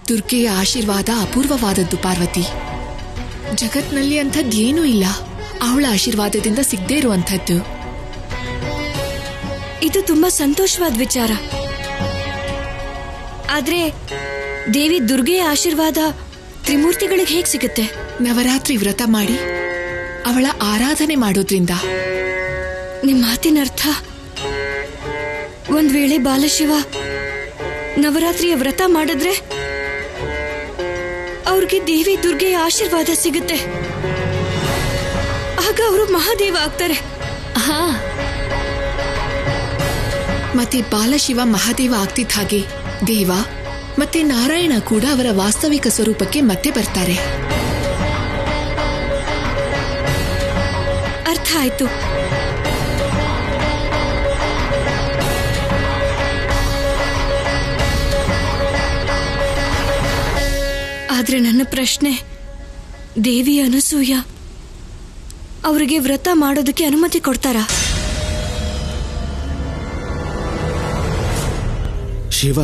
ದುರ್ಗೆಯ ಆಶೀರ್ವಾದ ಅಪೂರ್ವವಾದದ್ದು ಪಾರ್ವತಿ. ಜಗತ್ನಲ್ಲಿ ಅಂಥದ್ದೇನೂ ಇಲ್ಲ ಅವಳ ಆಶೀರ್ವಾದದಿಂದ ಸಿಗದೇ ಇರುವಂಥದ್ದು. ಇದು ತುಂಬಾ ಸಂತೋಷವಾದ ವಿಚಾರ. ಆದ್ರೆ ದೇವಿ ದುರ್ಗೆಯ ಆಶೀರ್ವಾದ ತ್ರಿಮೂರ್ತಿಗಳಿಗೆ ಹೇಗ್ ಸಿಗುತ್ತೆ? ನವರಾತ್ರಿ ವ್ರತ ಮಾಡಿ ಅವಳ ಆರಾಧನೆ ಮಾಡೋದ್ರಿಂದ. ನಿಮ್ ಮಾತಿನ ಅರ್ಥ, ಒಂದ್ ವೇಳೆ ಬಾಲಶಿವ ನವರಾತ್ರಿಯ ವ್ರತ ಮಾಡಿದ್ರೆ ಅವ್ರಿಗೆ ದೇವಿ ದುರ್ಗೆಯ ಆಶೀರ್ವಾದ ಸಿಗುತ್ತೆ. ಆಗ ಅವರು ಮಹಾದೇವ ಆಗ್ತಾರೆ. ಹಾ, ಮತ್ತೆ ಬಾಲಶಿವ ಮಹಾದೇವ ಆಗ್ತಿದ್ದ ಹಾಗೆ ದೇವ ಮತ್ತೆ ನಾರಾಯಣ ಕೂಡ ಅವರ ವಾಸ್ತವಿಕ ಸ್ವರೂಪಕ್ಕೆ ಮತ್ತೆ ಬರ್ತಾರೆ. ಅರ್ಥ ಆಯ್ತು. ಆದ್ರೆ ನನ್ನ ಪ್ರಶ್ನೆ, ದೇವಿ ಅನಸೂಯ ಅವರಿಗೆ ವ್ರತ ಮಾಡೋದಕ್ಕೆ ಅನುಮತಿ ಕೊಡ್ತಾರಾ? ಶಿವ,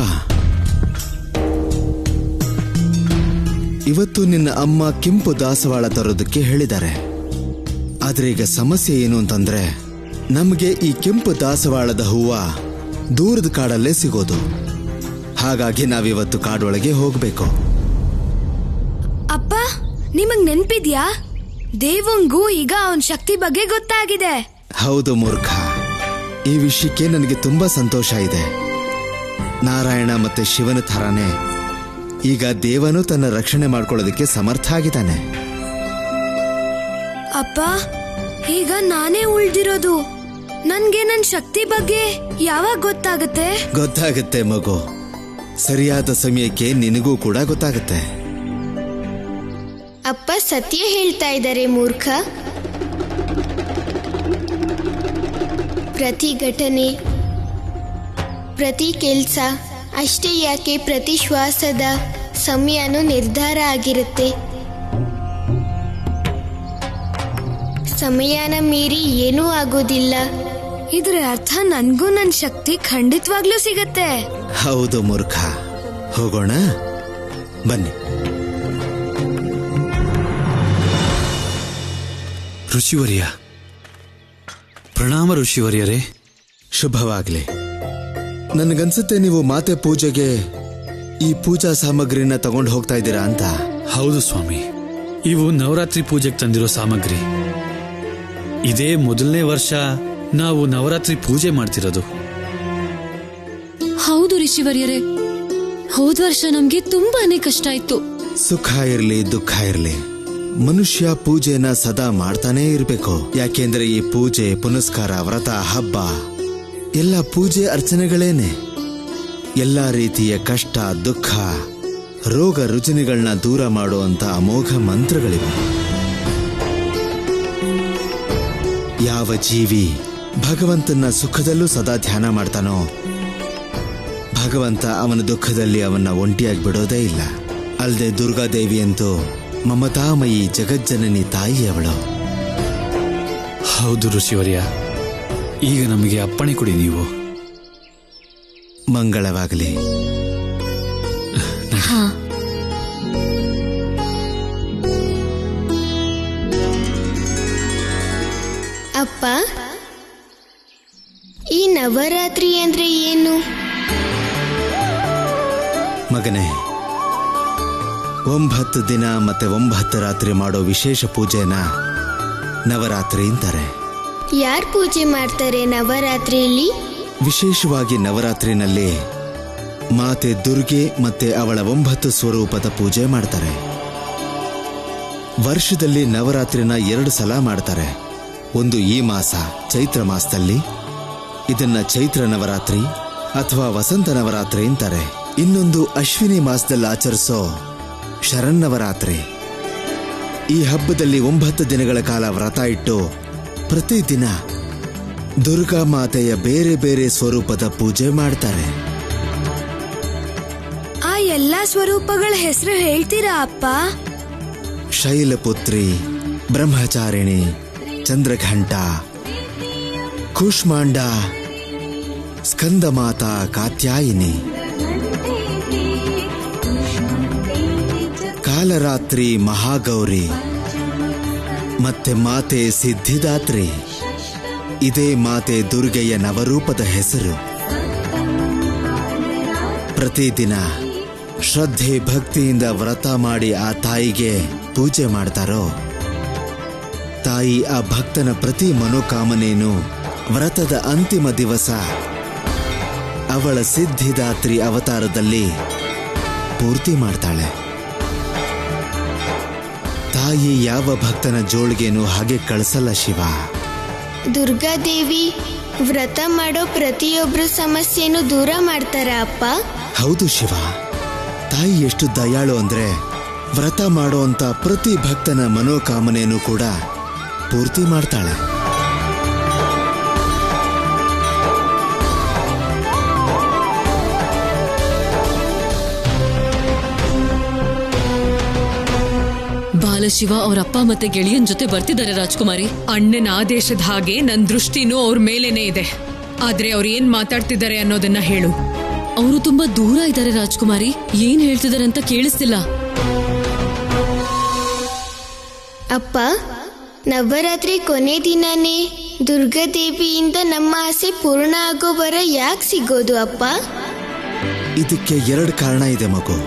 ಇವತ್ತು ನಿನ್ನ ಅಮ್ಮ ಕೆಂಪು ದಾಸವಾಳ ತರೋದಕ್ಕೆ ಹೇಳಿದ್ದಾರೆ. ಆದ್ರೆ ಈಗ ಸಮಸ್ಯೆ ಏನು ಅಂತಂದ್ರೆ, ನಮಗೆ ಈ ಕೆಂಪು ದಾಸವಾಳದ ಹೂವ ದೂರದ ಕಾಡಲ್ಲೇ ಸಿಗೋದು. ಹಾಗಾಗಿ ನಾವಿವತ್ತು ಕಾಡೊಳಗೆ ಹೋಗ್ಬೇಕು. ಅಪ್ಪ, ನಿಮಗ್ ನೆನ್ಪಿದ್ಯಾ? ದೇವಂಗೂ ಈಗ ಅವನ್ ಶಕ್ತಿ ಬಗ್ಗೆ ಗೊತ್ತಾಗಿದೆ. ಹೌದು ಮೂರ್ಖ, ಈ ವಿಷಯಕ್ಕೆ ನನಗೆ ತುಂಬಾ ಸಂತೋಷ ಇದೆ. ನಾರಾಯಣ ಮತ್ತೆ ಶಿವನ ಥರಾನೇ ಈಗ ದೇವನು ತನ್ನ ರಕ್ಷಣೆ ಮಾಡ್ಕೊಳ್ಳೋದಕ್ಕೆ ಸಮರ್ಥ ಆಗಿದ್ದಾನೆ. ಅಪ್ಪ, ಈಗ ನಾನೇ ಉಳ್ದಿರೋದು. ನನ್ಗೆ ನನ್ ಶಕ್ತಿ ಬಗ್ಗೆ ಯಾವಾಗ ಗೊತ್ತಾಗುತ್ತೆ? ಗೊತ್ತಾಗುತ್ತೆ ಮಗು, ಸರಿಯಾದ ಸಮಯಕ್ಕೆ ನಿನಗೂ ಕೂಡ ಗೊತ್ತಾಗುತ್ತೆ. ಅಪ್ಪ ಸತ್ಯ ಹೇಳ್ತಾ ಇದ್ದಾರೆ ಮೂರ್ಖ. ಪ್ರತಿ ಘಟನೆ, ಪ್ರತಿ ಕೆಲ್ಸ ಅಷ್ಟೇ ಯಾಕೆ ಪ್ರತಿ ಶ್ವಾಸದ ಸಮಯನೂ ನಿರ್ಧಾರ ಆಗಿರುತ್ತೆ. ಸಮಯನ ಮೀರಿ ಏನೂ ಆಗೋದಿಲ್ಲ. ಇದ್ರ ಅರ್ಥ ನನ್ಗೂ ನನ್ ಶಕ್ತಿ ಖಂಡಿತವಾಗ್ಲೂ ಸಿಗತ್ತೆ. ಹೌದು ಮೂರ್ಖ, ಹೋಗೋಣ ಬನ್ನಿ. ಋಷಿವರ್ಯ, ಪ್ರಣಾಮ ಋಷಿವರ್ಯರೇ. ಶುಭವಾಗ್ಲಿ. ನನಗನ್ಸುತ್ತೆ ನೀವು ಮಾತೆ ಪೂಜೆಗೆ ಈ ಪೂಜಾ ಸಾಮಗ್ರಿನ ತಗೊಂಡು ಹೋಗ್ತಾ ಇದ್ದೀರಾ ಅಂತ. ಹೌದು ಸ್ವಾಮಿ, ಇವು ನವರಾತ್ರಿ ಪೂಜೆಗೆ ತಂದಿರೋ ಸಾಮಗ್ರಿ. ಇದೇ ಮೊದಲನೇ ವರ್ಷ ನಾವು ನವರಾತ್ರಿ ಪೂಜೆ ಮಾಡ್ತಿರೋದು. ಹೌದು ಋಷಿವರ್ಯರೇ, ಹೋದ ವರ್ಷ ನಮ್ಗೆ ತುಂಬಾನೇ ಕಷ್ಟ ಇತ್ತು. ಸುಖ ಇರ್ಲಿ ದುಃಖ ಇರ್ಲಿ, ಮನುಷ್ಯ ಪೂಜೆನ ಸದಾ ಮಾಡ್ತಾನೇ ಇರ್ಬೇಕು. ಯಾಕೆಂದ್ರೆ ಈ ಪೂಜೆ, ಪುನಸ್ಕಾರ, ವ್ರತ, ಹಬ್ಬ ಎಲ್ಲ ಪೂಜೆ ಅರ್ಚನೆಗಳೇನೆ. ಎಲ್ಲಾ ರೀತಿಯ ಕಷ್ಟ, ದುಃಖ, ರೋಗ ರುಜಿನಗಳನ್ನ ದೂರ ಮಾಡುವಂತ ಅಮೋಘ ಮಂತ್ರಗಳಿವೆ. ಯಾವ ಜೀವಿ ಭಗವಂತನ ಸುಖದಲ್ಲೂ ಸದಾ ಧ್ಯಾನ ಮಾಡ್ತಾನೋ, ಭಗವಂತ ಅವನ ದುಃಖದಲ್ಲಿ ಅವನ್ನ ಒಂಟಿಯಾಗಿ ಬಿಡೋದೇ ಇಲ್ಲ. ಅಲ್ಲದೆ ದುರ್ಗಾದೇವಿ ಅಂತೂ ಮಮತಾಮಯಿ ಜಗಜ್ಜನನಿ ತಾಯಿ ಅವಳು. ಹೌದು ಋಷಿವರ್ಯ, ಈಗ ನಮಗೆ ಅಪ್ಪಣೆ ಕೊಡಿ ನೀವು. ಮಂಗಳವಾಗಲಿ. ಅಪ್ಪ, ಈ ನವರಾತ್ರಿ ಅಂದ್ರೆ ಏನು? ಮಗನೇ, 9 ದಿನ ಮತ್ತೆ 9 ರಾತ್ರಿ ಮಾಡೋ ವಿಶೇಷ ಪೂಜೆನ ನವರಾತ್ರಿ ಅಂತಾರೆ. ಯಾರು ಪೂಜೆ ಮಾಡ್ತಾರೆ ನವರಾತ್ರಿಯಲ್ಲಿ? ವಿಶೇಷವಾಗಿ ನವರಾತ್ರಿನಲ್ಲಿ ಮಾತೆ ದುರ್ಗೆ ಮತ್ತೆ ಅವಳ 9 ಸ್ವರೂಪದ ಪೂಜೆ ಮಾಡ್ತಾರೆ. ವರ್ಷದಲ್ಲಿ ನವರಾತ್ರಿನ 2 ಸಲ ಮಾಡ್ತಾರೆ. ಒಂದು ಈ ಮಾಸ ಚೈತ್ರ ಮಾಸದಲ್ಲಿ, ಇದನ್ನ ಚೈತ್ರ ನವರಾತ್ರಿ ಅಥವಾ ವಸಂತ ನವರಾತ್ರಿ ಅಂತಾರೆ. ಇನ್ನೊಂದು ಅಶ್ವಿನಿ ಮಾಸದಲ್ಲಿ ಆಚರಿಸೋ ಶರನ್ನವರಾತ್ರಿ. ಈ ಹಬ್ಬದಲ್ಲಿ 9 ದಿನಗಳ ಕಾಲ ವ್ರತ ಇಟ್ಟು ಪ್ರತಿದಿನ ದುರ್ಗಾ ಮಾತೆಯ ಬೇರೆ ಬೇರೆ ಸ್ವರೂಪದ ಪೂಜೆ ಮಾಡ್ತಾರೆ. ಆ ಎಲ್ಲಾ ಸ್ವರೂಪಗಳ ಹೆಸರು ಹೇಳ್ತೀರಾ ಅಪ್ಪ? ಶೈಲಪುತ್ರಿ, ಬ್ರಹ್ಮಚಾರಿಣಿ, ಚಂದ್ರಘಂಟ, ಕೂಷ್ಮಾಂಡ, ಸ್ಕಂದಮಾತಾ, ಕಾತ್ಯಾಯಿನಿ. ಕಾಲರಾತ್ರಿ ಮಹಾಗೌರಿ ಮತ್ತೆ ಮಾತೆ ಸಿದ್ಧಿದಾತ್ರಿ. ಇದೇ ಮಾತೆ ದುರ್ಗೆಯ ನವರೂಪದ ಹೆಸರು. ಪ್ರತಿದಿನ ಶ್ರದ್ಧೆ ಭಕ್ತಿಯಿಂದ ವ್ರತ ಮಾಡಿ ಆ ತಾಯಿಗೆ ಪೂಜೆ ಮಾಡ್ತಾರೋ, ತಾಯಿ ಆ ಭಕ್ತನ ಪ್ರತಿ ಮನೋಕಾಮನೆಯನ್ನು ವ್ರತದ ಅಂತಿಮ ದಿವಸ ಅವಳ ಸಿದ್ಧಿದಾತ್ರಿ ಅವತಾರದಲ್ಲಿ ಪೂರ್ತಿ ಮಾಡ್ತಾಳೆ. ತಾಯಿ ಯಾವ ಭಕ್ತನ ಜೋಳಿಗೆನೂ ಹಾಗೆ ಕಳಿಸಲ್ಲ ಶಿವ. ದುರ್ಗಾದೇವಿ ವ್ರತ ಮಾಡೋ ಪ್ರತಿಯೊಬ್ರು ಸಮಸ್ಯೆನೂ ದೂರ ಮಾಡ್ತಾರ ಅಪ್ಪ? ಹೌದು ಶಿವ. ತಾಯಿ ಎಷ್ಟು ದಯಾಳು ಅಂದ್ರೆ ವ್ರತ ಮಾಡೋ ಅಂತ ಪ್ರತಿ ಭಕ್ತನ ಮನೋಕಾಮನೆಯನ್ನು ಕೂಡ ಪೂರ್ತಿ ಮಾಡ್ತಾಳೆ. ಬಾಲಶಿವ ಅವ್ರ ಅಪ್ಪ ಮತ್ತೆ ಗೆಳೆಯನ್ ಜೊತೆ ಬರ್ತಿದ್ದಾರೆ ರಾಜ್ಕುಮಾರಿ. ಅಣ್ಣನ ಆದೇಶದ ಹಾಗೆ ನನ್ ದೃಷ್ಟಿನೂ ಅವ್ರ ಮೇಲೇನೆ ಇದೆ. ಆದ್ರೆ ಅವ್ರು ಏನ್ ಮಾತಾಡ್ತಿದ್ದಾರೆ ಅನ್ನೋದನ್ನ ಹೇಳು. ಅವರು ತುಂಬಾ ದೂರ ಇದ್ದಾರೆ ರಾಜ್ಕುಮಾರಿ. ಏನ್ ಹೇಳ್ತಿದ್ದಾರೆ ಅಂತ ಕೇಳಿಸ್ತಿಲ್ಲ. ಅಪ್ಪ, ನವರಾತ್ರಿ ಕೊನೆ ದಿನನೇ ದುರ್ಗಾದೇವಿಯಿಂದ ನಮ್ಮ ಆಸೆ ಪೂರ್ಣ ಆಗೋ ವರ ಯಾಕೆ ಸಿಗೋದು ಅಪ್ಪ? ಇದಕ್ಕೆ 2 ಕಾರಣ ಇದೆ ಮಗು.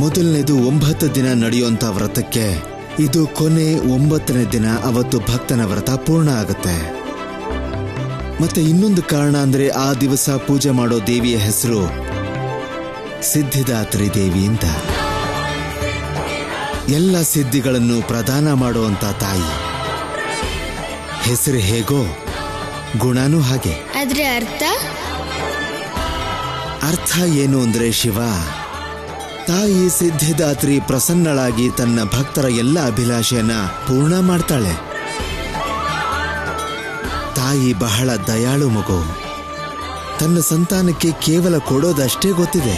ಮೊದಲನೇದು 9 ದಿನ ನಡೆಯುವಂತ ವ್ರತಕ್ಕೆ ಇದು ಕೊನೆ 9ನೇ ದಿನ. ಅವತ್ತು ಭಕ್ತನ ವ್ರತ ಪೂರ್ಣ ಆಗುತ್ತೆ. ಮತ್ತೆ ಇನ್ನೊಂದು ಕಾರಣ ಅಂದ್ರೆ ಆ ದಿವಸ ಪೂಜೆ ಮಾಡೋ ದೇವಿಯ ಹೆಸರು ಸಿದ್ಧಿದಾತ್ರಿ ದೇವಿ ಅಂತ. ಎಲ್ಲ ಸಿದ್ಧಿಗಳನ್ನು ಪ್ರದಾನ ಮಾಡುವಂತ ತಾಯಿ. ಹೆಸರು ಹೇಗೋ ಗುಣನೂ ಹಾಗೆ. ಆದ್ರೆ ಅರ್ಥ ಏನು ಅಂದ್ರೆ ಶಿವ, ತಾಯಿ ಸಿದ್ಧಿದಾತ್ರಿ ಪ್ರಸನ್ನಳಾಗಿ ತನ್ನ ಭಕ್ತರ ಎಲ್ಲ ಅಭಿಲಾಷೆಯನ್ನ ಪೂರ್ಣ ಮಾಡ್ತಾಳೆ. ತಾಯಿ ಬಹಳ ದಯಾಳು ಮಗು. ತನ್ನ ಸಂತಾನಕ್ಕೆ ಕೇವಲ ಕೊಡೋದಷ್ಟೇ ಗೊತ್ತಿದೆ.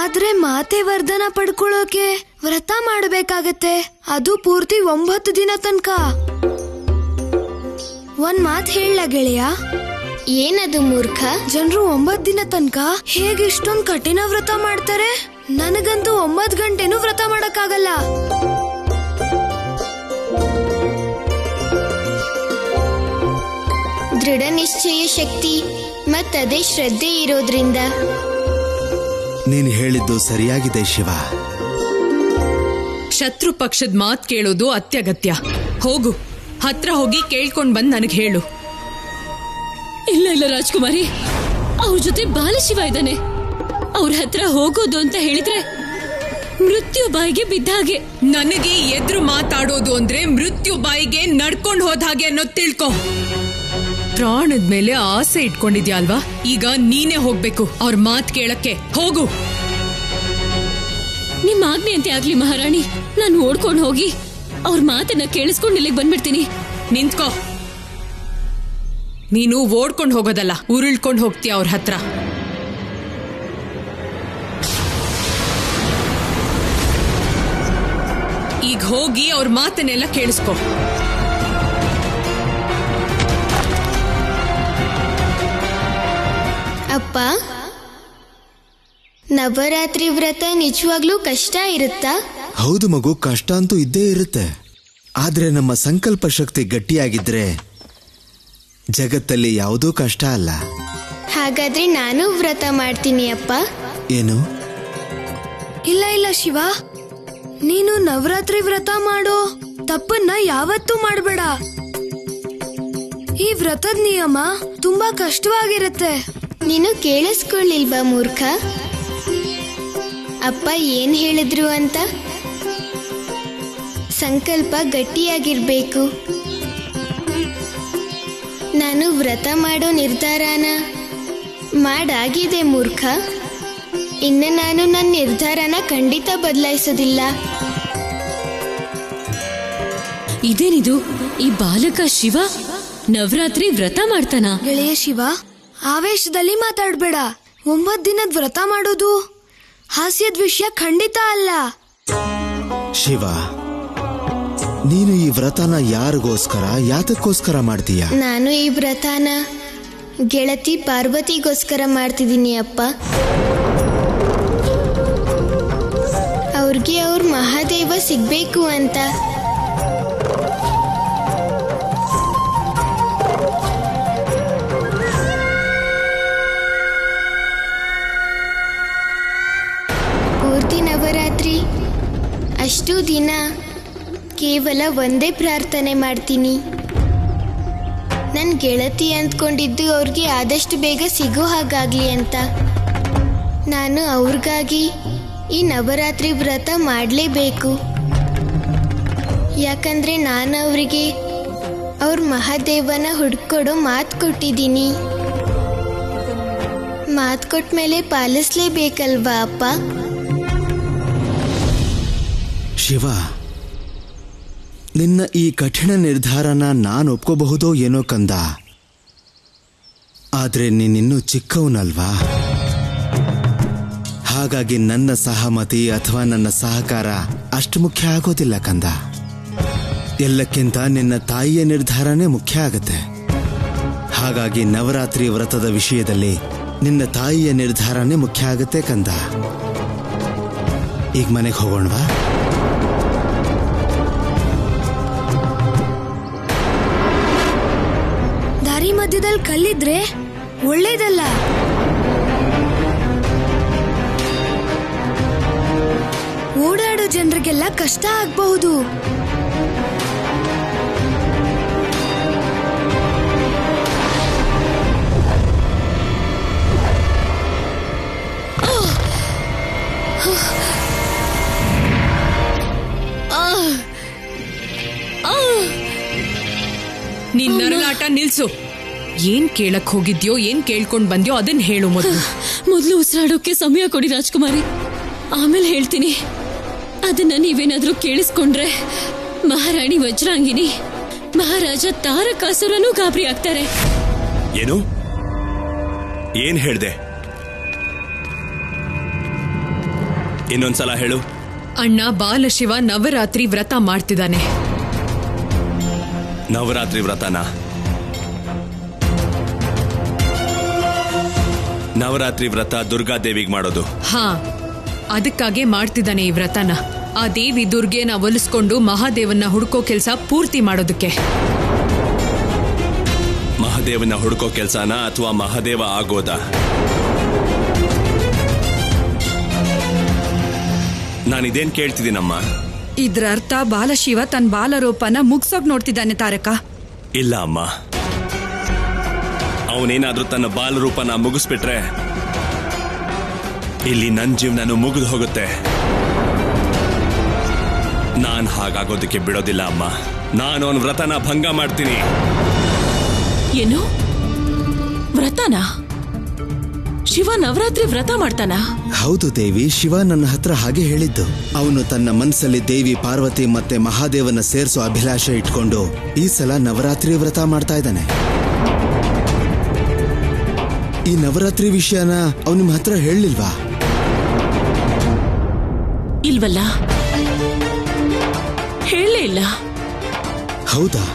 ಆದ್ರೆ ಮಾತೆ ವರದಾನ ಪಡ್ಕೊಳ್ಳೋಕೆ ವ್ರತ ಮಾಡಬೇಕಾಗತ್ತೆ. ಅದು ಪೂರ್ತಿ 9 ದಿನ ತನಕ. ಒಂದ್ ಮಾತ್ ಹೇಳ ಗೆಳೆಯ. ಏನದು ಮೂರ್ಖ? ಜನರು 9 ದಿನ ತನಕ ಹೇಗೆ ಇಷ್ಟೊಂದು ಕಠಿಣ ವ್ರತ ಮಾಡ್ತಾರೆ? ನನಗಂತೂ 9 ಗಂಟೆನೂ ವ್ರತ ಮಾಡಕ್ಕಾಗಲ್ಲ. ದೃಢ ನಿಶ್ಚಯ ಶಕ್ತಿ ಮತ್ತದೇ ಶ್ರದ್ಧೆ ಇರೋದ್ರಿಂದ. ನೀನು ಹೇಳಿದ್ದು ಸರಿಯಾಗಿದೆ ಶಿವ. ಶತ್ರು ಪಕ್ಷದ ಮಾತ್ ಕೇಳೋದು ಅತ್ಯಗತ್ಯ. ಹೋಗು, ಹತ್ರ ಹೋಗಿ ಕೇಳ್ಕೊಂಡ್ ಬಂದ್ ನನಗೆ ಹೇಳು. ಇಲ್ಲ ರಾಜ್ಕುಮಾರಿ, ಅವ್ರ ಜೊತೆ ಬಾಲಶಿವ ಇದ್ದಾನೆ. ಅವ್ರ ಹತ್ರ ಹೋಗೋದು ಅಂತ ಹೇಳಿದ್ರೆ ಮೃತ್ಯು ಬಾಯಿಗೆ ಬಿದ್ದ ಹಾಗೆ. ನನಗೆ ಎದುರು ಮಾತಾಡೋದು ಅಂದ್ರೆ ಮೃತ್ಯು ಬಾಯಿಗೆ ನಡ್ಕೊಂಡು ಹೋದ ಹಾಗೆ ಅನ್ನೋದು ತಿಳ್ಕೊ. ಪ್ರಾಣದ ಮೇಲೆ ಆಸೆ ಇಟ್ಕೊಂಡಿದ್ಯಾ ಅಲ್ವಾ? ಈಗ ನೀನೇ ಹೋಗ್ಬೇಕು ಅವ್ರ ಮಾತ್ ಕೇಳಕ್ಕೆ. ಹೋಗು. ನಿಮ್ ಆಜ್ಞೆ ಅಂತೆ ಆಗ್ಲಿ ಮಹಾರಾಣಿ. ನಾನು ಓಡ್ಕೊಂಡು ಹೋಗಿ ಅವ್ರ ಮಾತನ್ನ ಕೇಳಿಸ್ಕೊಂಡು ಇಲ್ಲಿಗೆ ಬಂದ್ಬಿಡ್ತೀನಿ. ನಿಂತ್ಕೋ. ನೀನು ಓಡ್ಕೊಂಡು ಹೋಗೋದಲ್ಲ, ಉರುಳ್ಕೊಂಡು ಹೋಗ್ತೀಯ ಅವ್ರ ಹತ್ರ. ಈಗ ಹೋಗಿ ಅವ್ರ ಮಾತನ್ನೆಲ್ಲ ಕೇಳಿಸ್ಕೊ. ಅಪ್ಪ, ನವರಾತ್ರಿ ವ್ರತ ನಿಜವಾಗ್ಲೂ ಕಷ್ಟ ಇರುತ್ತಾ? ಹೌದು ಮಗು, ಕಷ್ಟ ಅಂತೂ ಇದ್ದೇ ಇರುತ್ತೆ. ಆದ್ರೆ ನಮ್ಮ ಸಂಕಲ್ಪ ಶಕ್ತಿ ಗಟ್ಟಿಯಾಗಿದ್ರೆ ಜಗತ್ತಲ್ಲಿ ಯಾವುದೂ ಕಷ್ಟ ಅಲ್ಲ. ಹಾಗಾದ್ರೆ ನಾನು ವ್ರತ ಮಾಡ್ತೀನಿ ಅಪ್ಪ. ಏನು? ಇಲ್ಲ ಶಿವ, ನೀನು ನವರಾತ್ರಿ ವ್ರತ ಮಾಡೋ ತಪ್ಪನ್ನ ಯಾವತ್ತೂ ಮಾಡಬೇಡ. ಈ ವ್ರತದ ನಿಯಮ ತುಂಬಾ ಕಷ್ಟವಾಗಿರುತ್ತೆ. ನೀನು ಕೇಳಿಸ್ಕೊಳ್ಳಿಲ್ವಾ ಮೂರ್ಖ? ಅಪ್ಪ ಏನ್ ಹೇಳಿದ್ರು ಅಂತ? ಸಂಕಲ್ಪ ಗಟ್ಟಿಯಾಗಿರ್ಬೇಕು. ನಾನು ವ್ರತ ಮಾಡೋ ನಿರ್ಧಾರನ ಮಾಡಾಗಿದೆ ಮೂರ್ಖ. ಇನ್ನು ನಾನು ನನ್ನ ನಿರ್ಧಾರನ ಖಂಡಿತ ಬದಲಾಯಿಸೋದಿಲ್ಲ. ಇದೇನಿದು? ಈ ಬಾಲಕ ಶಿವ ನವರಾತ್ರಿ ವ್ರತ ಮಾಡ್ತಾನ? ಗೆಳೆಯ ಶಿವ, ಆವೇಶದಲ್ಲಿ ಮಾತಾಡ್ಬೇಡ. 9 ದಿನದ ವ್ರತ ಮಾಡೋದು ಹಾಸ್ಯದ ವಿಷಯ ಖಂಡಿತ ಅಲ್ಲ. ಶಿವ, ನೀನು ಈ ವ್ರತನ ಯಾರಿಗೋಸ್ಕರ ಯಾತಕ್ಕೋಸ್ಕರ ಮಾಡ್ತೀಯ? ನಾನು ಈ ವ್ರತನ ಗೆಳತಿ ಪಾರ್ವತಿಗೋಸ್ಕರ ಮಾಡ್ತಿದ್ದೀನಿ ಅಪ್ಪ. ಅವ್ರಿಗೆ ಅವ್ರ ಮಹಾದೇವ ಸಿಗ್ಬೇಕು ಅಂತ. ಪೂರ್ತಿ ನವರಾತ್ರಿ ಅಷ್ಟು ದಿನ ಕೇವಲ ಒಂದೇ ಪ್ರಾರ್ಥನೆ ಮಾಡ್ತೀನಿ. ನನ್ನ ಗೆಳತಿ ಅಂದ್ಕೊಂಡಿದ್ದು ಅವ್ರಿಗೆ ಆದಷ್ಟು ಬೇಗ ಸಿಗೋ ಹಾಗಾಗ್ಲಿ ಅಂತ. ನಾನು ಅವ್ರಿಗಾಗಿ ಈ ನವರಾತ್ರಿ ವ್ರತ ಮಾಡಲೇಬೇಕು. ಯಾಕಂದ್ರೆ ನಾನು ಅವರಿಗೆ ಅವ್ರ ಮಹಾದೇವನ ಹುಡ್ಕೊಡೋ ಮಾತು ಕೊಟ್ಟಿದ್ದೀನಿ. ಮಾತು ಕೊಟ್ಟ ಮೇಲೆ ಪಾಲಿಸ್ಲೇಬೇಕಲ್ವಾ ಅಪ್ಪ? ಶಿವ, ನಿನ್ನ ಈ ಕಠಿಣ ನಿರ್ಧಾರನ ನಾನು ಒಪ್ಕೋಬಹುದೋ ಏನೋ ಕಂದ. ಆದ್ರೆ ನೀನಿನ್ನೂ ಚಿಕ್ಕವನಲ್ವಾ? ಹಾಗಾಗಿ ನನ್ನ ಸಹಮತಿ ಅಥವಾ ನನ್ನ ಸಹಕಾರ ಅಷ್ಟು ಮುಖ್ಯ ಆಗೋದಿಲ್ಲ ಕಂದ. ಎಲ್ಲಕ್ಕಿಂತ ನಿನ್ನ ತಾಯಿಯ ನಿರ್ಧಾರನೇ ಮುಖ್ಯ ಆಗತ್ತೆ. ಹಾಗಾಗಿ ನವರಾತ್ರಿ ವ್ರತದ ವಿಷಯದಲ್ಲಿ ನಿನ್ನ ತಾಯಿಯ ನಿರ್ಧಾರನೇ ಮುಖ್ಯ ಆಗತ್ತೆ ಕಂದ. ಈಗ ಮನೆಗೆ ಹೋಗೋಣವಾ? ದಾರಿ ಮಧ್ಯದಲ್ಲಿ ಕಲ್ಲಿದ್ರೆ ಒಳ್ಳೇದಲ್ಲ. ಓಡಾಡೋ ಜನರಿಗೆಲ್ಲ ಕಷ್ಟ ಆಗ್ಬಹುದು. ನಿನ್ ನರಳಾಟ ನಿಲ್ಸು. ಏನ್ ಕೇಳಕ್ ಹೋಗಿದ್ಯೋ, ಏನ್ ಕೇಳ್ಕೊಂಡ್ ಬಂದ್ಯೋ ಅದನ್ನ ಹೇಳು. ಮೊದಲು ಉಸಿರಾಡೋಕೆ ಸಮಯ ಕೊಡಿ ರಾಜ್ಕುಮಾರಿ, ಆಮೇಲೆ ಹೇಳ್ತೀನಿ. ಅದನ್ನ ನೀವೇನಾದ್ರೂ ಕೇಳಿಸ್ಕೊಂಡ್ರೆ ಮಹಾರಾಣಿ ವಜ್ರಾಂಗಿನಿ, ಮಹಾರಾಜ ತಾರಕಾಸುರನೂ ಗಾಬರಿ ಆಗ್ತಾರೆ. ಏನು? ಏನ್ ಹೇಳ್ದೆ? ಇನ್ನೊಂದ್ಸಲ ಹೇಳು. ಅಣ್ಣ ಬಾಲಶಿವ ನವರಾತ್ರಿ ವ್ರತ ಮಾಡ್ತಿದ್ದಾನೆ. ನವರಾತ್ರಿ ವ್ರತನ? ನವರಾತ್ರಿ ವ್ರತ ದುರ್ಗಾದೇವಿಗೆ ಮಾಡೋದು? ಹಾ, ಅದಕ್ಕಾಗೆ ಮಾಡ್ತಿದ್ದಾನೆ ಈ ವ್ರತನ. ಆ ದೇವಿ ದುರ್ಗೆನ ಒಲಿಸ್ಕೊಂಡು ಮಹಾದೇವನ್ನ ಹುಡ್ಕೋ ಕೆಲ್ಸ ಪೂರ್ತಿ ಮಾಡೋದಕ್ಕೆ. ಮಹಾದೇವನ ಹುಡ್ಕೋ ಕೆಲ್ಸನ ಅಥವಾ ಮಹಾದೇವ ಆಗೋದಾ? ನಾನಿದೇನ್ ಕೇಳ್ತಿದ್ದೀನಮ್ಮ? ಇದ್ರ ಅರ್ಥ ಬಾಲಶಿವ ತನ್ನ ಬಾಲರೂಪನ ಮುಗ್ಸೋಕ್ ನೋಡ್ತಿದ್ದಾನೆ ತಾರಕ. ಇಲ್ಲ ಅಮ್ಮ, ಅವನೇನಾದ್ರೂ ತನ್ನ ಬಾಲರೂಪನ ಮುಗಿಸ್ಬಿಟ್ರೆ ಇಲ್ಲಿ ನನ್ನ ಜೀವನನು ಮುಗಿದು ಹೋಗುತ್ತೆ. ನಾನ್ ಹಾಗಾಗೋದಕ್ಕೆ ಬಿಡೋದಿಲ್ಲ ಅಮ್ಮ. ನಾನು ಅವನ ವ್ರತನ ಭಂಗ ಮಾಡ್ತೀನಿ. ಏನು ವ್ರತನ? ಶಿವ ನವರಾತ್ರಿ ವ್ರತ ಮಾಡ್ತಾನ? ಹೌದು ದೇವಿ, ಶಿವ ನನ್ನ ಹತ್ರ ಹಾಗೆ ಹೇಳಿದ್ದು. ಅವನು ತನ್ನ ಮನಸ್ಸಲ್ಲಿ ದೇವಿ ಪಾರ್ವತಿ ಮತ್ತೆ ಮಹಾದೇವನ ಸೇರಿಸೋ ಅಭಿಲಾಷೆ ಇಟ್ಕೊಂಡು ಈ ಸಲ ನವರಾತ್ರಿ ವ್ರತ ಮಾಡ್ತಾ ಇದ್ದಾನೆ. ಈ ನವರಾತ್ರಿ ವಿಷಯನ ಅವನು ನಿಮ್ಮ ಹತ್ರ ಹೇಳಲಿಲ್ವಾ? ಇಲ್ವಲ್ಲ, ಹೇಳಲೇ ಇಲ್ಲ. ಹೌದಾ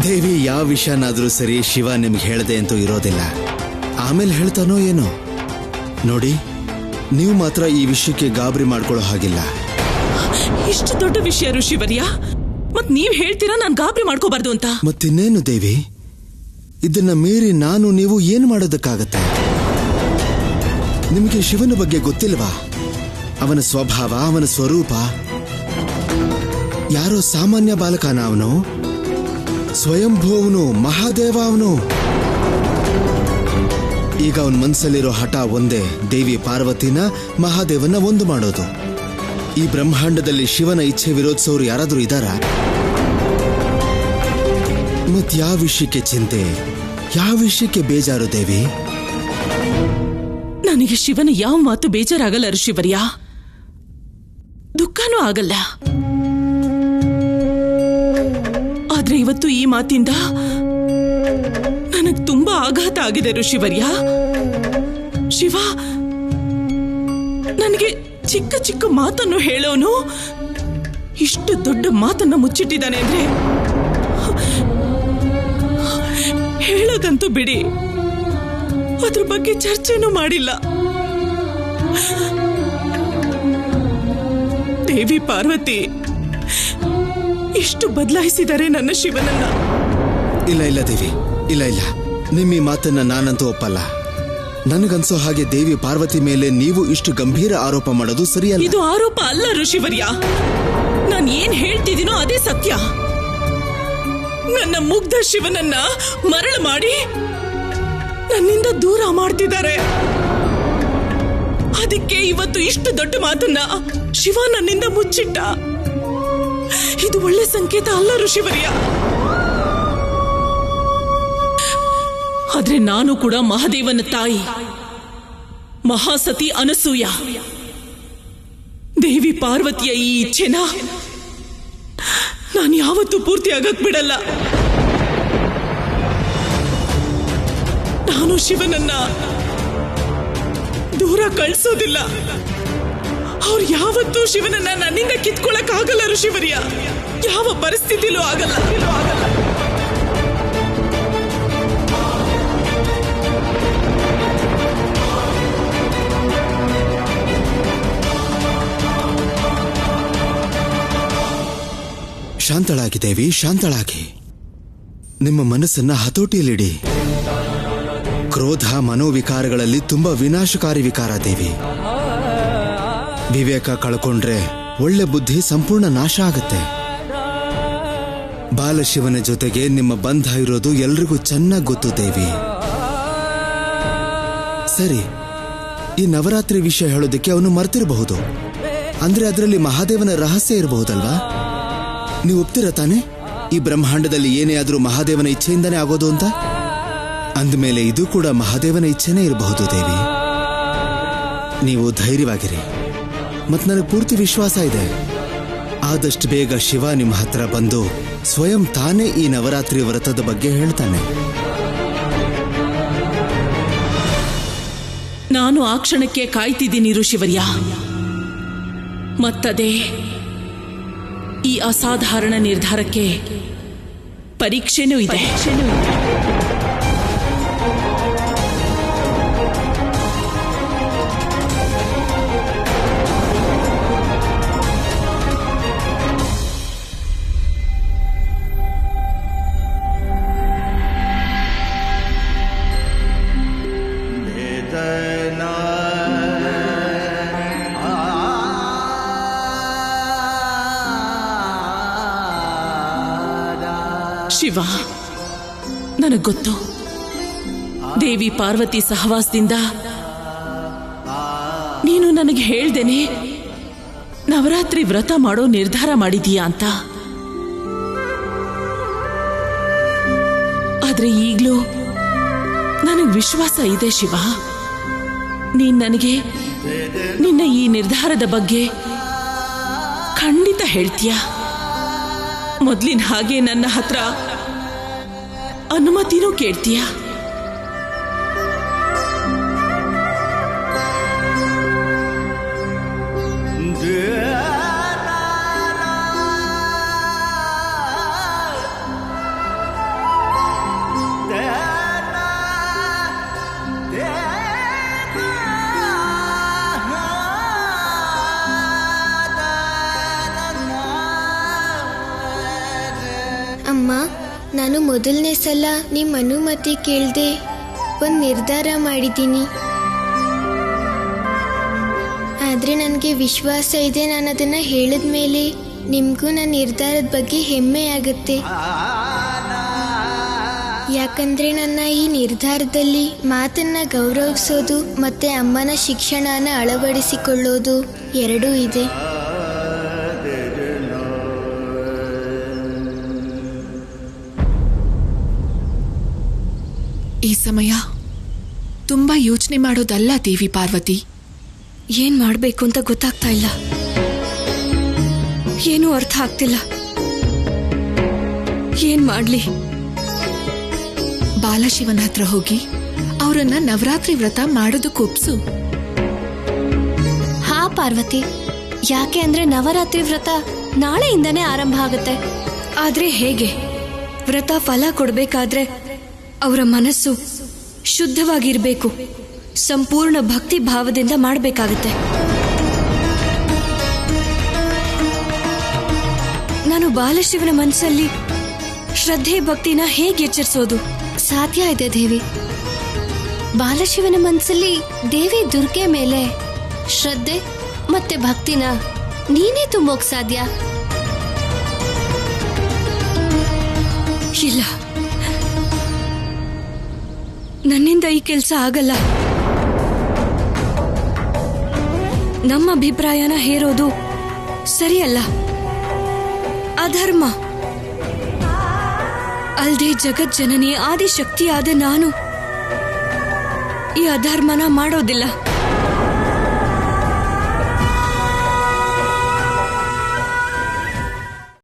ದೇವಿ, ಯಾವ ವಿಷಯನಾದ್ರೂ ಸರಿ ಶಿವ ನಿಮ್ಗೆ ಹೇಳದೆ ಅಂತೂ ಇರೋದಿಲ್ಲ. ಆಮೇಲೆ ಹೇಳ್ತಾನೋ ಏನೋ. ನೋಡಿ, ನೀವು ಮಾತ್ರ ಈ ವಿಷಯಕ್ಕೆ ಗಾಬರಿ ಮಾಡ್ಕೊಳ್ಳೋ ಹಾಗಿಲ್ಲ. ಇಷ್ಟು ದೊಡ್ಡ ವಿಷಯ ಋಷಿವರ್ಯ, ಮತ್ ನೀವ್ ಹೇಳ್ತೀರಾ ನಾನ್ ಗಾಬರಿ ಮಾಡ್ಕೋಬಾರ್ದು ಅಂತ? ಮತ್ತಿನ್ನೇನು ದೇವಿ, ಇದನ್ನ ಮೀರಿ ನಾನು ನೀವು ಏನು ಮಾಡೋದಕ್ಕಾಗತ್ತೆ? ನಿಮಗೆ ಶಿವನ ಬಗ್ಗೆ ಗೊತ್ತಿಲ್ವಾ? ಅವನ ಸ್ವಭಾವ, ಅವನ ಸ್ವರೂಪ. ಯಾರೋ ಸಾಮಾನ್ಯ ಬಾಲಕನ ಅವನು? ಸ್ವಯಂಭೂವನು, ಮಹಾದೇವ ಅವನು. ಈಗ ಅವನ ಮನಸ್ಸಲ್ಲಿರೋ ಹಠ ಒಂದೇ, ದೇವಿ ಪಾರ್ವತಿನ ಮಹಾದೇವನ ಒಂದು ಮಾಡೋದು. ಈ ಬ್ರಹ್ಮಾಂಡದಲ್ಲಿ ಶಿವನ ಇಚ್ಛೆ ವಿರೋಧಿಸೋರು ಯಾರಾದ್ರೂ ಇದ್ದಾರಾ? ಮತ್ ಯಾವ ವಿಷಯಕ್ಕೆ ಚಿಂತೆ, ಯಾವ ವಿಷಯಕ್ಕೆ ಬೇಜಾರು ದೇವಿ? ನನಗೆ ಶಿವನ ಯಾವ ಮಾತು ಬೇಜಾರಾಗಲ್ಲ ಋಷಿವರ್ಯ, ದುಃಖನೂ ಆಗಲ್ಲ. ಆದ್ರೆ ಇವತ್ತು ಈ ಮಾತಿಂದ ನನಗ್ ತುಂಬಾ ಆಘಾತ ಆಗಿದೆ ಋಷಿವರ್ಯ. ಶಿವ ನನಗೆ ಚಿಕ್ಕ ಚಿಕ್ಕ ಮಾತನ್ನು ಹೇಳೋನು ಇಷ್ಟು ದೊಡ್ಡ ಮಾತನ್ನ ಮುಚ್ಚಿಟ್ಟಿದ್ದಾನೆ ಅಂದ್ರೆ ಹೇಳೋದಂತ ಅಂತೂ ಬಿಡಿ, ಅದ್ರ ಬಗ್ಗೆ ಚರ್ಚೆನೂ ಮಾಡಿಲ್ಲ. ದೇವಿ ಪಾರ್ವತಿ ಇಷ್ಟು ಬದಲಾಯಿಸಿದ್ದಾರೆ ನನ್ನ ಶಿವನನ್ನ. ಇಲ್ಲ ಇಲ್ಲ ದೇವಿ, ಇಲ್ಲ ಇಲ್ಲ, ನಿಮ್ಮ ಈ ಮಾತನ್ನ ನಾನಂತೂ ಒಪ್ಪಲ್ಲ. ನನಗನ್ಸೋ ಹಾಗೆ ದೇವಿ ಪಾರ್ವತಿ ಮೇಲೆ ನೀವು ಇಷ್ಟು ಗಂಭೀರ ಆರೋಪ ಮಾಡೋದು ಸರಿಯಲ್ಲ. ಇದು ಆರೋಪ ಅಲ್ಲ ಋಷಿವರ್ಯ, ನಾನು ಏನ್ ಹೇಳ್ತಿದ್ದೀನೋ ಅದೇ ಸತ್ಯ. ನನ್ನ ಮುಗ್ಧ ಶಿವನನ್ನ ಮರಳು ಮಾಡಿ ನನ್ನಿಂದ ದೂರ ಮಾಡ್ತಿದ್ದಾರೆ. ಅದಕ್ಕೆ ಇವತ್ತು ಇಷ್ಟು ದೊಡ್ಡ ಮಾತನ್ನ ಶಿವ ನನ್ನಿಂದ ಮುಚ್ಚಿಟ್ಟ. ಇದು ಒಳ್ಳೆ ಸಂಕೇತ ಅಲ್ಲ ಋಷಿವರ್ಯ. ಆದ್ರೆ ನಾನು ಕೂಡ ಮಹಾದೇವನ ತಾಯಿ ಮಹಾಸತಿ ಅನಸೂಯ. ದೇವಿ ಪಾರ್ವತಿಯ ಈ ಇಚ್ಛೆನ ನಾನು ಯಾವತ್ತೂ ಪೂರ್ತಿ ಆಗಕ್ ಬಿಡಲ್ಲ. ನಾನು ಶಿವನನ್ನ ದೂರ ಕಳಿಸೋದಿಲ್ಲ. ಅವ್ರು ಯಾವತ್ತೂ ಶಿವನನ್ನ ನನ್ನಿಂದ ಕಿತ್ಕೊಳಕ್ ಆಗಲ್ಲ ಋಷಿವರ್ಯ, ಯಾವ ಪರಿಸ್ಥಿತಿಲೂ ಆಗಲ್ಲ. ಶಾಂತಳಾಗಿ ದೇವಿ, ಶಾಂತಳಾಗಿ. ನಿಮ್ಮ ಮನಸ್ಸನ್ನ ಹತೋಟಿಯಲ್ಲಿಡಿ. ಕ್ರೋಧ ಮನೋವಿಕಾರಗಳಲ್ಲಿ ತುಂಬಾ ವಿನಾಶಕಾರಿ ವಿಕಾರ ದೇವಿ. ವಿವೇಕ ಕಳ್ಕೊಂಡ್ರೆ ಒಳ್ಳೆ ಬುದ್ಧಿ ಸಂಪೂರ್ಣ ನಾಶ ಆಗುತ್ತೆ. ಬಾಲಶಿವನ ಜೊತೆಗೆ ನಿಮ್ಮ ಬಂಧ ಇರೋದು ಎಲ್ರಿಗೂ ಚೆನ್ನಾಗಿ ಗೊತ್ತು ದೇವಿ. ಸರಿ, ಈ ನವರಾತ್ರಿ ವಿಷಯ ಹೇಳೋದಕ್ಕೆ ಅವನು ಮರ್ತಿರಬಹುದು. ಅಂದ್ರೆ ಅದರಲ್ಲಿ ಮಹಾದೇವನ ರಹಸ್ಯ ಇರಬಹುದಲ್ವಾ? ನೀವು ಒಪ್ತಿರ ತಾನೆ ಈ ಬ್ರಹ್ಮಾಂಡದಲ್ಲಿ ಏನೇ ಆದ್ರೂ ಮಹಾದೇವನ ಇಚ್ಛೆಯಿಂದನೇ ಆಗೋದು ಅಂತ? ಅಂದಮೇಲೆ ಇದು ಕೂಡ ಮಹಾದೇವನ ಇಚ್ಛೆನೇ ಇರಬಹುದು ದೇವಿ. ನೀವು ಧೈರ್ಯವಾಗಿರಿ, ಮತ್ ನನಗೆ ಪೂರ್ತಿ ವಿಶ್ವಾಸ ಇದೆ. ಆದಷ್ಟು ಬೇಗ ಶಿವ ನಿಮ್ಮ ಹತ್ರ ಬಂದು ಸ್ವಯಂ ತಾನೇ ಈ ನವರಾತ್ರಿ ವ್ರತದ ಬಗ್ಗೆ ಹೇಳ್ತಾನೆ. ನಾನು ಆ ಕ್ಷಣಕ್ಕೆ ಕಾಯ್ತಿದ್ದೀನಿ ಋಷಿವರ್ಯ. ಮತ್ತದೇ ಈ ಅಸಾಧಾರಣ ನಿರ್ಧಾರಕ್ಕೆ ಪರೀಕ್ಷೆನೂ ಇದೆ. ಶಿವ, ನನಗ್ ಗೊತ್ತು, ದೇವಿ ಪಾರ್ವತಿ ಸಹವಾಸದಿಂದ ನೀನು ನನಗೆ ಹೇಳ್ದೇನೆ ನವರಾತ್ರಿ ವ್ರತ ಮಾಡೋ ನಿರ್ಧಾರ ಮಾಡಿದೀಯಾ ಅಂತ. ಆದ್ರೆ ಈಗ್ಲೂ ನನಗ್ ವಿಶ್ವಾಸ ಇದೆ ಶಿವ, ನೀನ್ ನನಗೆ ನಿನ್ನ ಈ ನಿರ್ಧಾರದ ಬಗ್ಗೆ ಖಂಡಿತ ಹೇಳ್ತೀಯ. ಮೊದ್ಲಿನ ಹಾಗೆ ನನ್ನ ಹತ್ರ ಅನುಮತಿನೂ ಕೇಳ್ತೀಯ. ಅಮ್ಮ, ನಾನು ಮೊದಲನೇ ಸಲ ನಿಮ್ಮ ಅನುಮತಿ ಕೇಳದೆ ಒಂದು ನಿರ್ಧಾರ ಮಾಡಿದ್ದೀನಿ. ಆದರೆ ನನಗೆ ವಿಶ್ವಾಸ ಇದೆ, ನಾನು ಅದನ್ನು ಹೇಳಿದ ಮೇಲೆ ನಿಮಗೂ ನನ್ನ ನಿರ್ಧಾರದ ಬಗ್ಗೆ ಹೆಮ್ಮೆ ಆಗುತ್ತೆ. ಯಾಕಂದರೆ ನನ್ನ ಈ ನಿರ್ಧಾರದಲ್ಲಿ ಮಾತನ್ನು ಗೌರವಿಸೋದು ಮತ್ತು ಅಮ್ಮನ ಶಿಕ್ಷಣನ ಅಳವಡಿಸಿಕೊಳ್ಳೋದು ಎರಡೂ ಇದೆ. ಈ ಸಮಯ ತುಂಬಾ ಯೋಚನೆ ಮಾಡೋದಲ್ಲ ದೇವಿ ಪಾರ್ವತಿ. ಏನ್ ಮಾಡ್ಬೇಕು ಅಂತ ಗೊತ್ತಾಗ್ತಾ ಇಲ್ಲ, ಏನೂ ಅರ್ಥ ಆಗ್ತಿಲ್ಲ. ಏನ್ ಮಾಡ್ಲಿ? ಬಾಲಶಿವನ ಹತ್ರ ಹೋಗಿ ಅವರನ್ನ ನವರಾತ್ರಿ ವ್ರತ ಮಾಡೋದಕ್ಕೊಪ್ಸು. ಹಾ ಪಾರ್ವತಿ, ಯಾಕೆ ಅಂದ್ರೆ ನವರಾತ್ರಿ ವ್ರತ ನಾಳೆಯಿಂದನೇ ಆರಂಭ ಆಗುತ್ತೆ. ಆದ್ರೆ ಹೇಗೆ? ವ್ರತ ಫಲ ಕೊಡ್ಬೇಕಾದ್ರೆ ಅವರ ಮನಸ್ಸು ಶುದ್ಧವಾಗಿರ್ಬೇಕು, ಸಂಪೂರ್ಣ ಭಕ್ತಿ ಭಾವದಿಂದ ಮಾಡಬೇಕಾಗತ್ತೆ. ನಾನು ಬಾಲಶಿವನ ಮನಸ್ಸಲ್ಲಿ ಶ್ರದ್ಧೆ ಭಕ್ತಿನ ಹೇಗೆ ಎಚ್ಚರಿಸೋದು? ಸಾಧ್ಯ ಇದೆ ದೇವಿ. ಬಾಲಶಿವನ ಮನಸ್ಸಲ್ಲಿ ದೇವಿ ದುರ್ಗೆ ಮೇಲೆ ಶ್ರದ್ಧೆ ಮತ್ತೆ ಭಕ್ತಿನ ನೀನೇ ತುಂಬೋಕ್ ಸಾಧ್ಯ. ಇಲ್ಲ, ನನ್ನಿಂದ ಈ ಕೆಲಸ ಆಗಲ್ಲ. ನಮ್ಮ ಅಭಿಪ್ರಾಯನ ಹೇರೋದು ಸರಿಯಲ್ಲ, ಅಧರ್ಮ. ಅಲ್ದೆ ಜಗಜ್ಜನನಿ ಆದಿಶಕ್ತಿಯಾದ ನಾನು ಈ ಅಧರ್ಮನ ಮಾಡೋದಿಲ್ಲ.